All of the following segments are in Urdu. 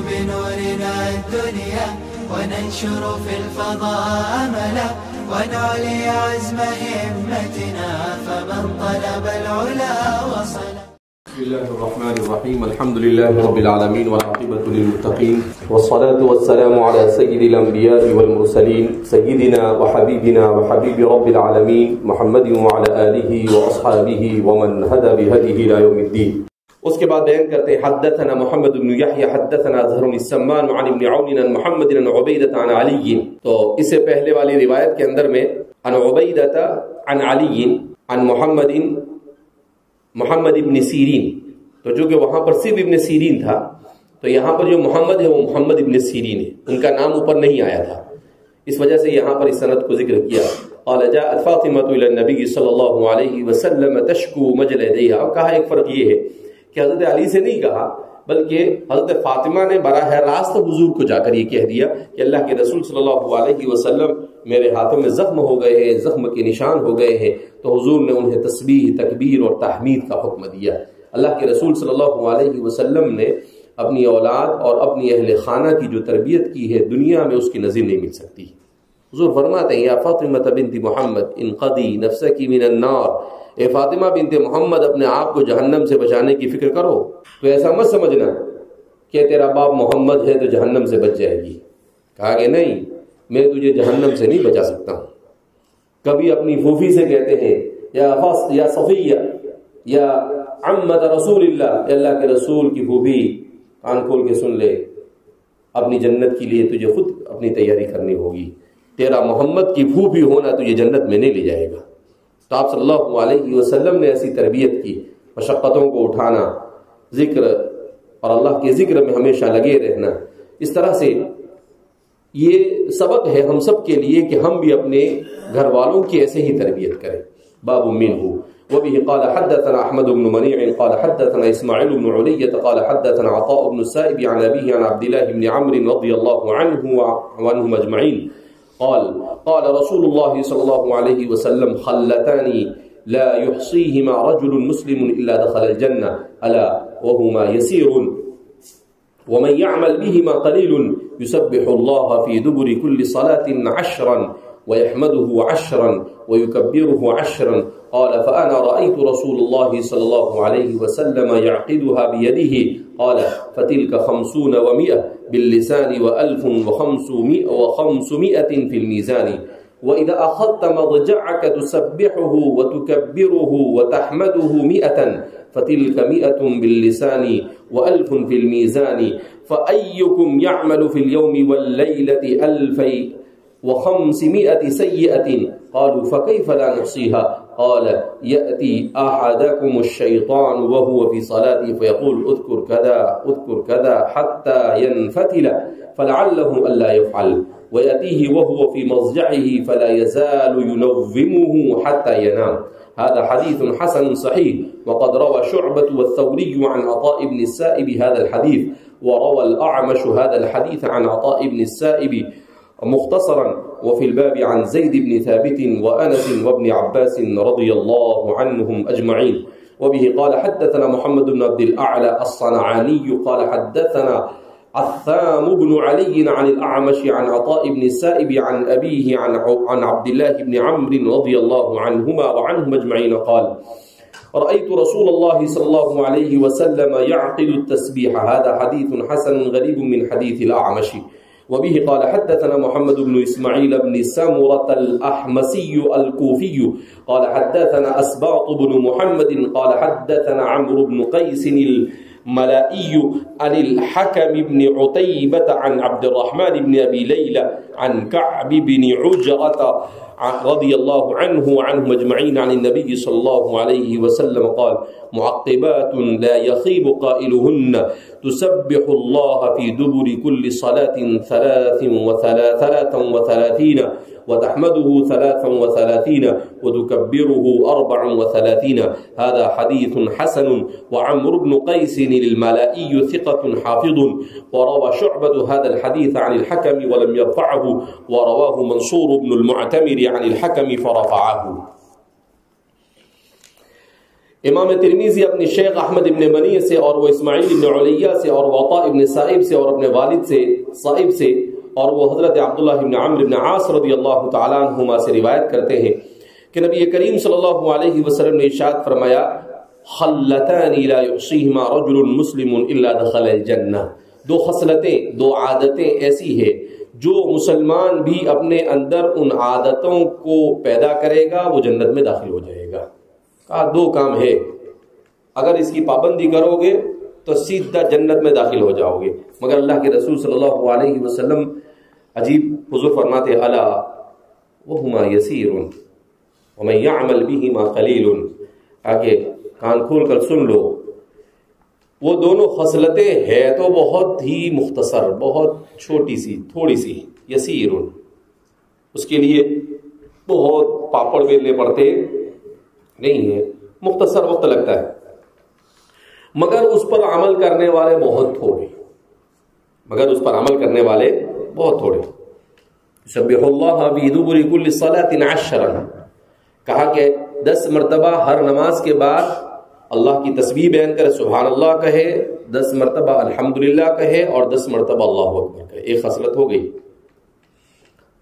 بنورنا الدنيا وننشر في الفضاء أملا ونعلي عزم همتنا فمن طلب العلا وصل. بسم الله الرحمن الرحيم. الحمد لله رب العالمين والعاقبة للمتقين والصلاة والسلام على سيد الأنبياء والمرسلين سيدنا وحبيبنا وحبيب رب العالمين محمد وعلى آله وأصحابه ومن هدى بهديه إلى يوم الدين. اس کے بعد بیان کرتے ہیں حدثنا محمد بن یحیی حدثنا زہر السمان عن ابن عون عن محمد بن عبیدہ عن علی. تو اس سے پہلے والی روایت کے اندر میں عن عبیدہ عن علی عن محمد ابن سیرین، تو جو کہ وہاں پر صرف ابن سیرین تھا، تو یہاں پر جو محمد ہے وہ محمد ابن سیرین ہے، ان کا نام اوپر نہیں آیا تھا، اس وجہ سے یہاں پر اس سند کو ذکر کیا. قال جاءت فاطمة الى النبي صلی اللہ علیہ وسلم تشکو مجل یدیہا. اور کہا ایک فرق یہ ہے کہ حضرت علی سے نہیں کہا بلکہ حضرت فاطمہ نے براہ راست حضور کو جا کر یہ کہہ دیا کہ اللہ کے رسول صلی اللہ علیہ وسلم میرے ہاتھوں میں زخم ہو گئے ہیں، زخم کے نشان ہو گئے ہیں. تو حضور نے انہیں تسبیح، تکبیر اور تحمید کا حکم دیا. اللہ کے رسول صلی اللہ علیہ وسلم نے اپنی اولاد اور اپنی اہل خانہ کی جو تربیت کی ہے دنیا میں اس کی نظیر نہیں مل سکتی. حضور فرماتے ہیں یا فاطمہ بنت محمد انقضی نفسک من النار، اے فاطمہ بنت محمد اپنے آپ کو جہنم سے بچانے کی فکر کرو. تو ایسا مت سمجھنا کہ تیرا باپ محمد ہے تو جہنم سے بچ جائے گی. کہا کہ نہیں، میں تجھے جہنم سے نہیں بچا سکتا ہوں. کبھی اپنی پھوپھی سے کہتے ہیں یا صفیہ یا عمت رسول اللہ کے رسول کی پھوپھی کان کھول کے سن لے، اپنی جنت کے لیے تجھے خود اپنی تیاری کرنی ہوگی. تیرا محمد کی پھوپھی ہونا تجھے جنت میں نہیں لے جائے گا. تو آپ صلی اللہ علیہ وسلم نے ایسی تربیت کی، مشقتوں کو اٹھانا، ذکر اور اللہ کے ذکر میں ہمیشہ لگے رہنا. اس طرح سے یہ سبق ہے ہم سب کے لیے کہ ہم بھی اپنے گھر والوں کی ایسے ہی تربیت کریں. باب منہ وبه قال حدثنا احمد بن منيع قال حدثنا اسماعيل بن علية قال حدثنا عطاء بن السائب عن ابيه عن عبد الله بن عمرو رضي الله عنه وعنهم اجمعين قال قال رسول الله صلى الله عليه وسلم خلتان لا يحصيهما رجل مسلم الا دخل الجنة الا وهما يسير ومن يعمل بهما قليل يسبح الله في دبر كل صلاة 10 ويحمده 10 ويكبره 10. قال فأنا رأيت رسول الله صلى الله عليه وسلم يعقدها بيده. قال فتلك 50 و100 باللسان و1500 في الميزان. وإذا أخذت مضجعك تسبحه وتكبره وتحمده 100 فتلك 100 باللسان و1000 في الميزان. فأيكم يعمل في اليوم والليلة 2500 سيئة. قالوا فكيف لا نحصيها؟ قال يأتي أحدكم الشيطان وهو في صلاته فيقول اذكر كذا اذكر كذا حتى ينفتل فلعله ألا يفعل، ويأتيه وهو في مضجعه فلا يزال ينظمه حتى ينام. هذا حديث حسن صحيح. وقد روى شعبة والثوري عن عطاء بن السائب هذا الحديث، وروى الأعمش هذا الحديث عن عطاء بن السائب مختصرا، وفي الباب عن زيد بن ثابت وأنس وابن عباس رضي الله عنهم أجمعين. وبه قال حدثنا محمد بن عبد الأعلى الصنعاني قال حدثنا عثام بن علي عن الأعمش عن عطاء بن السائب عن أبيه عن عبد الله بن عمرو رضي الله عنهما وعنهم أجمعين قال رأيت رسول الله صلى الله عليه وسلم يعقد التسبيح. هذا حديث حسن غريب من حديث الأعمش. وبه قال حدثنا محمد بن إسماعيل بن سمرة الأحمسي الكوفي قال حدثنا أسباط بن محمد قال حدثنا عمرو بن قيس الملائي عن الحكم بن عتيبة عن عبد الرحمن بن أبي ليلى عن كعب بن عجرة رضي الله عنه وعنهم أجمعين عن النبي صلى الله عليه وسلم قال معقبات لا يخيب قائلهن تسبح الله في دبر كل صلاة 33 وتحمده 33 وتكبره 34. هذا حديث حسن. وعمرو بن قيس الملائي ثقة حافظ. وروى شعبة هذا الحديث عن الحكم ولم يرفعه، ورواه منصور بن المعتمر عن الحكم فرفعه. امام ترمذی اپنی شیخ احمد ابن منی سے اور وہ اسماعیل ابن علیہ سے اور وطا ابن صائب سے اور اپنے والد سے صائب سے اور وہ حضرت عبداللہ ابن عمرو ابن عاص رضی اللہ تعالیٰ عنہما سے روایت کرتے ہیں کہ نبی کریم صلی اللہ علیہ وسلم نے ارشاد فرمایا خلتان لا يحصيهما رجل مسلم الا دخل الجنہ، دو خصلتیں، دو عادتیں ایسی ہیں جو مسلمان بھی اپنے اندر ان عادتوں کو پیدا کرے گا وہ جنت میں داخل ہو جائے گا۔ کہا دو کام ہے، اگر اس کی پابندی کرو گے تو سیدھا جنت میں داخل ہو جاؤ گے۔ مگر اللہ کے رسول صلی اللہ علیہ وسلم عجیب حضور فرماتے الا وہما یسیر ومن یعمل بہما قلیل، آگے کان کھول کر سن لو، وہ دونوں خصلتیں ہیں تو بہت ہی مختصر، بہت چھوٹی سی، تھوڑی سی، یسیر، اس کے لیے بہت پاپڑ بیلنے پڑتے نہیں ہیں، مختصر وقت لگتا ہے، مگر اس پر عمل کرنے والے بہت تھوڑے، سبح اللہ فی دبر کل صلاۃ 10، کہا کہ 10 مرتبہ ہر نماز کے بعد اللہ کی تسبیح بیان کرے، سبحان اللہ کہے، 10 مرتبہ الحمدللہ کہے اور 10 مرتبہ اللہ اکبر کہے، ایک خصلت ہو گئی۔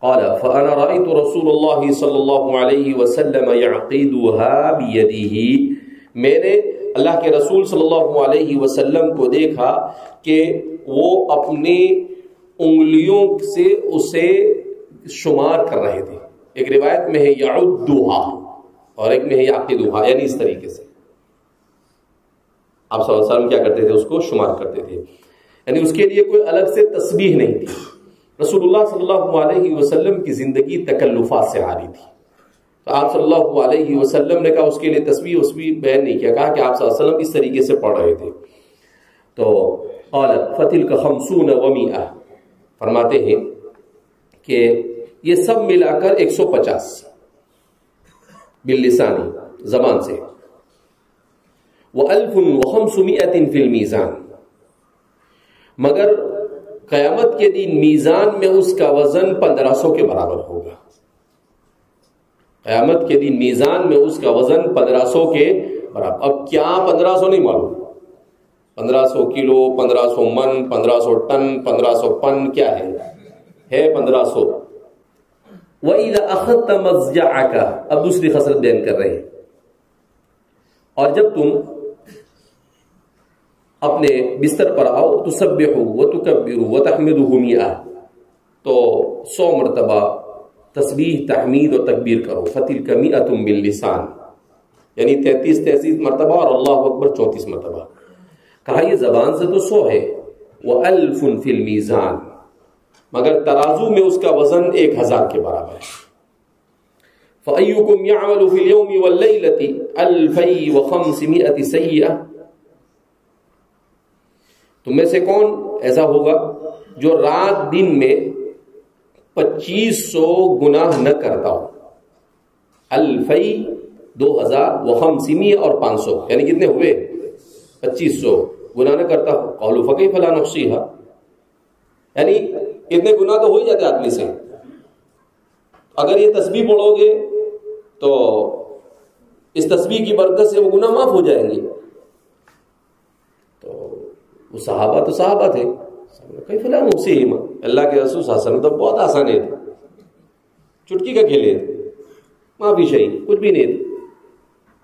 قال فانا رأيت رسول اللہ صلی اللہ علیہ وسلم يعقدها بيده، میں نے اللہ کے رسول صلی اللہ علیہ وسلم کو دیکھا کہ وہ اپنی انگلیوں سے اسے شمار کر رہے تھے، ایک روایت میں ہے يعدها اور ایک میں ہے يعقدها، یعنی اس طریقے سے آپ صلی اللہ علیہ وسلم کیا کرتے تھے، اس کو شمار کرتے تھے، یعنی اس کے لیے کوئی الگ سے تسبیح نہیں تھی۔ رسول اللہ صلی اللہ علیہ وسلم کی زندگی تکلفات سے عاری تھی، تو آپ صلی اللہ علیہ وسلم نے کہا اس کے لیے تسبیح بیان نہیں کیا، کہا کہ آپ صلی اللہ علیہ وسلم اس طریقے سے پڑھ رہے تھے۔ تو قال فتلک 50 و100، فرماتے ہیں کہ یہ سب ملا کر 150 باللسانی، زبان سے، و1500 فی المیزان، مگر قیامت کے دن میزان میں اس کا وزن 1500 کے برابر ہوگا، قیامت کے دن میزان میں اس کا وزن 1500 کے برابر۔ اب کیا 1500 نہیں معلوم، 1500 کلو، 1500 من، 1500 ٹن، 1500 پن، کیا ہے 1500۔ وَإِذَا أَخَذْتَ مَضْجَعَكَ، اب دوسری خصلت بیان کر رہے ہیں، اور جب تم اپنے بستر پر آؤ تسبحوا وتکبروا وتحمدوا 100، تو 100 مرتبہ تسبیح، تحمید اور تکبیر کرو، فتلک 100 باللسان، یعنی 33 مرتبہ اور اللہ اکبر 34 مرتبہ۔ کہا یہ زبان سے تو 100 ہے، وَأَلْفٌ فِي الْمِيزَانِ، مگر ترازو میں اس کا وزن 1000 کے برابر ہے۔ فَأَيُّكُمْ يَعْمَلُ فِي الْيَوْمِ وَاللَّيْلَةِ 2500 سَيِّئَةً، تم میں سے کون ایسا ہوگا جو رات دن میں 2500 گناہ نہ کرتا ہو، 2000 و500 اور 500، یعنی کتنے ہوئے 2500 گناہ نہ کرتا ہو۔ قالوا فكيف لا نحصيها، یعنی اتنے گناہ تو ہو ہی جاتے آدمی سے، اگر یہ تسبیح پڑھو گے تو اس تسبیح کی برکت سے وہ گناہ معاف ہو جائیں گے۔ تو وہ صحابہ تھے، کیف لا نحصيها، اللہ کے رسول صلی اللہ علیہ وسلم تو بہت آسان ہے، چٹکی کا کھیل ہے، معافی شہید کچھ بھی نہیں تھا۔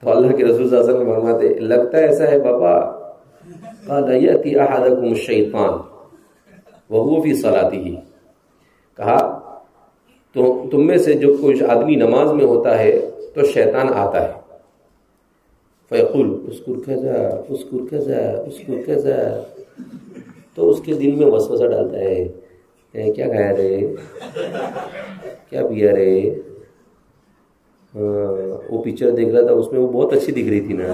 تو اللہ کے رسول صلی اللہ علیہ وسلم فرماتے لگتا ہے ایسا ہے بابا، قال یأتی احدکم الشیطان وهو فی صلاتہ، کہا تو تم میں سے جو کوئی آدمی نماز میں ہوتا ہے تو شیطان آتا ہے، فیقول اذکر کذا اذکر کذا اذکر کذا، تو اس کے دل میں وسوسہ ڈالتا ہے کیا کھایا رے، کیا پیا رے، وہ پکچر دیکھ رہا تھا اس میں وہ بہت اچھی دکھ رہی تھی نا،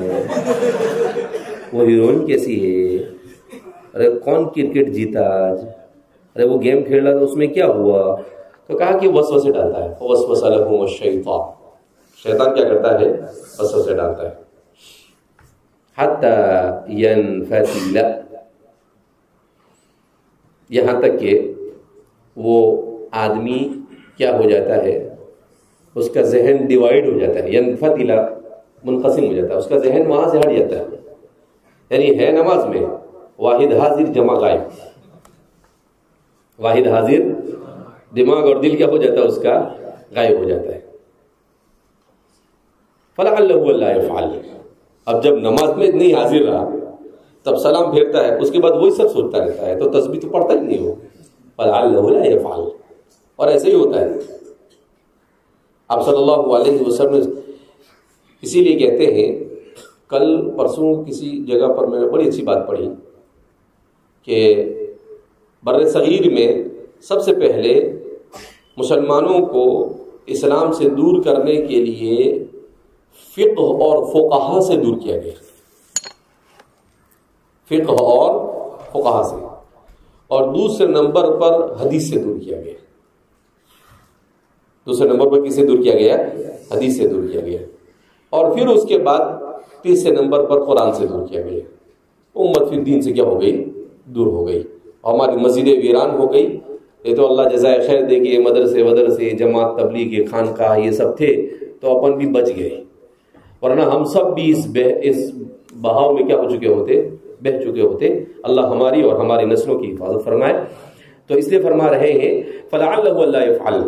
وہ ہیروئن کیسی ہے، ارے کون کرکٹ جیتا آج، ارے وہ گیم کھیل رہا تھا اس میں کیا ہوا، تو کہا کہ وسوسے ڈالتا ہے، وسوسہ لہم الشیطان، شیطان کیا کرتا ہے وسوسے ڈالتا ہے، حتی ینفتل، یہاں تک کہ وہ آدمی کیا ہو جاتا ہے، اس کا ذہن ڈیوائیڈ ہو جاتا ہے، ینفتل منقسم ہو جاتا ہے، اس کا ذہن وہاں سے ہٹ جاتا ہے، یعنی ہے نماز میں واحد حاضر جمع غائب، واحد حاضر دماغ اور دل کیا ہو جاتا ہے، اس کا غائب ہو جاتا ہے. فلعلہ لا يفعل. اب جب نماز میں نہیں حاضر رہا تب سلام پھیرتا ہے، اس کے بعد وہی سب سوچتا رہتا ہے، تو تسبیح تو پڑھتا ہی نہیں ہو. فلعلہ لا يفعل. اور ایسے ہی ہوتا ہے. آپ صلی اللہ علیہ وسلم اسی لیے کہتے ہیں، کل پرسوں کسی جگہ پر میں نے بڑی اچھی بات پڑھی کہ بر صغیر میں سب سے پہلے مسلمانوں کو اسلام سے دور کرنے کے لیے فقہ اور فقہا سے دور کیا گیا. فقہ اور فقہا سے. اور دوسرے نمبر پر حدیث سے دور کیا گیا. دوسرے نمبر پر کس سے دور کیا گیا؟ حدیث سے دور کیا گیا. اور پھر اس کے بعد تیسرے نمبر پر قرآن سے دور کیا گیا. امت پھر دین سے کیا ہو گئی؟ دور ہو گئی. ہماری مسجدیں ویران ہو گئی. یہ تو اللہ جزائے خیر دے گی، مدرسے جماعت تبلیغ خانقاہ یہ سب تھے تو اپن بھی بچ گئے، ورنہ ہم سب بھی اس بہاؤ میں کیا ہو چکے ہوتے؟ بہہ چکے ہوتے. اللہ ہماری اور ہماری نسلوں کی حفاظت فرمائے. تو اس لیے فرما رہے ہیں فلعلہ لا يفعل،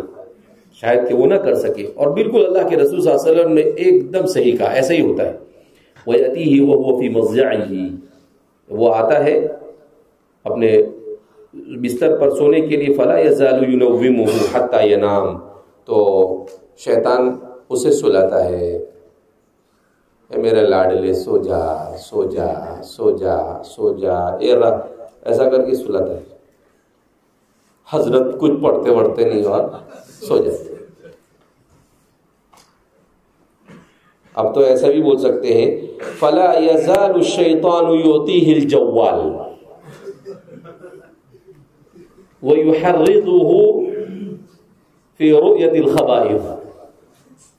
شاید کہ وہ نہ کر سکے. اور بالکل اللہ کے رسول صلی اللہ علیہ وسلم نے ایک دم صحیح کہا، ایسا ہی ہوتا ہے. وَيَأْتِيهِ وَهُوَ فِي مَضْجَعِهِ، وہ آتا ہے اپنے بستر پر سونے کے لیے، فَلَا يَزَالُ يُنَوِّمُهُ حَتَّى يَنَامُ، تو شیطان اسے سلاتا ہے، اے میرے لاڈلے سو جا سو جا سو جا سو جا، ایسا کر کے سلاتا ہے. حضرت کچھ پڑھتے وڑھتے نہیں اور سو جاتے. اب تو ایسا بھی بول سکتے ہیں فَلَا يَزَالُ الشَّيْطَانُ يُعْطِيهِ الْجَوَّالِ وَيُحَرِّضُهُ فِي رُؤْيَةِ الْخَبَائِثِ،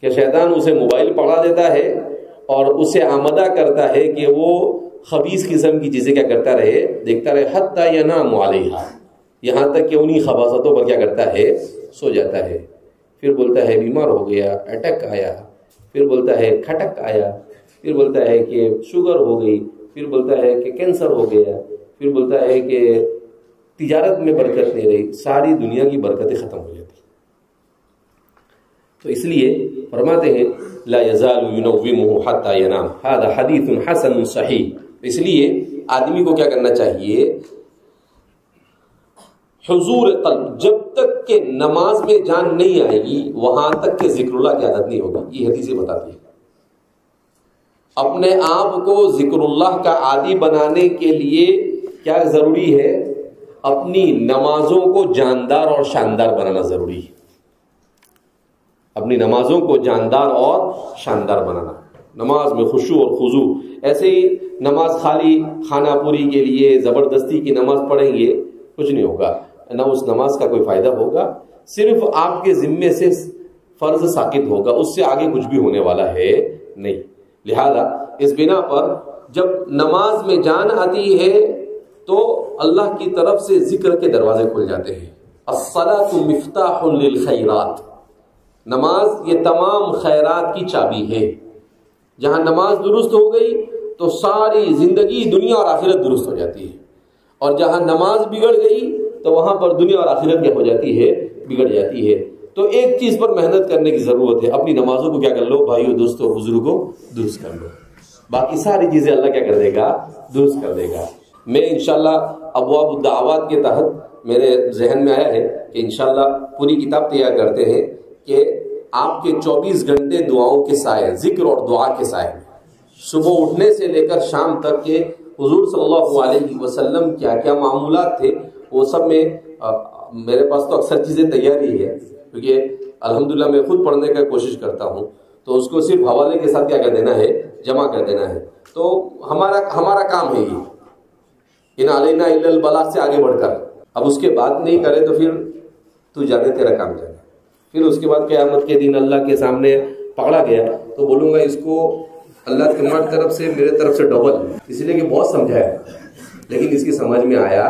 کہ شیطان اسے موبائل پڑھا دیتا ہے اور اسے آمدہ کرتا ہے کہ وہ خبیث قسم کی چیزیں کیا کرتا رہے، دیکھتا رہے، حَتَّى يَنَامُ عَلَيْهَا، یہاں تک کہ انہی خباثتوں پر کیا کرتا ہے، سو جاتا ہے. پھر بولتا ہے بیمار ہو گیا، اٹیک آیا، پھر بولتا ہے کھٹک آیا، پھر بولتا ہے کہ شوگر ہو گئی، پھر بولتا ہے کہ کینسر ہو گیا، پھر بولتا ہے کہ تجارت میں برکت نہیں رہی، ساری دنیا کی برکتیں ختم ہو جاتی. تو اس لیے فرماتے ہیں لا يزال ينومه حتى ينام. هذا حدیث حسن صحیح. اس لیے آدمی کو کیا کرنا چاہیے؟ حضور قلب، جب تک کہ نماز میں جان نہیں آئے گی وہاں تک کہ ذکر اللہ کی عادت نہیں ہوگی. یہ حدیثیں بتاتی ہے. اپنے آپ کو ذکر اللہ کا عادی بنانے کے لیے کیا ضروری ہے؟ اپنی نمازوں کو جاندار اور شاندار بنانا ضروری ہے. اپنی نمازوں کو جاندار اور شاندار بنانا، نماز میں خشوع اور خضوع. ایسے ہی نماز خالی کھانا پوری کے لیے زبردستی کی نماز پڑھیں گے کچھ نہیں ہوگا، نہ اس نماز کا کوئی فائدہ ہوگا، صرف آپ کے ذمے سے فرض ساقط ہوگا، اس سے آگے کچھ بھی ہونے والا ہے نہیں. لہذا اس بنا پر جب نماز میں جان آتی ہے تو اللہ کی طرف سے ذکر کے دروازے کھل جاتے ہیں. الصلاۃ مفتاح للخیرات، نماز یہ تمام خیرات کی چابی ہے. جہاں نماز درست ہو گئی تو ساری زندگی دنیا اور آخرت درست ہو جاتی ہے، اور جہاں نماز بگڑ گئی تو وہاں پر دنیا اور آخرت کیا ہو جاتی ہے؟ بگڑ جاتی ہے. تو ایک چیز پر محنت کرنے کی ضرورت ہے، اپنی نمازوں کو کیا کر لو بھائیو دوستو بزرگوں، درست کر لو. باقی ساری چیزیں اللہ کیا کر دے گا؟ درست کر دے گا. میں انشاءاللہ ابواب الدعوات کے تحت میرے ذہن میں آیا ہے کہ انشاءاللہ پوری کتاب تیار کرتے ہیں کہ آپ کے 24 گھنٹے دعاؤں کے سائے، ذکر اور دعا کے سائے، صبح اٹھنے سے لے کر شام تک کے حضور صلی اللہ علیہ وسلم کیا کیا معمولات تھے، وہ سب میں میرے پاس تو اکثر چیزیں تیار ہی ہے، کیونکہ الحمدللہ میں خود پڑھنے کا کوشش کرتا ہوں، تو اس کو صرف حوالے کے ساتھ کیا کر دینا ہے؟ جمع کر دینا ہے. تو ہمارا کام ہے یہ، ان علینا الا البلاغ سے آگے بڑھ کر. اب اس کے بعد نہیں کرے تو پھر تو جانے تیرا کام جانے. پھر اس کے بعد قیامت کے دن اللہ کے سامنے پکڑا گیا تو بولوں گا اس کو اللہ تمہاری طرف سے میرے طرف سے ڈبل، اس لیے کہ بہت سمجھایا لیکن اس کی سمجھ میں آیا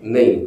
نہیں.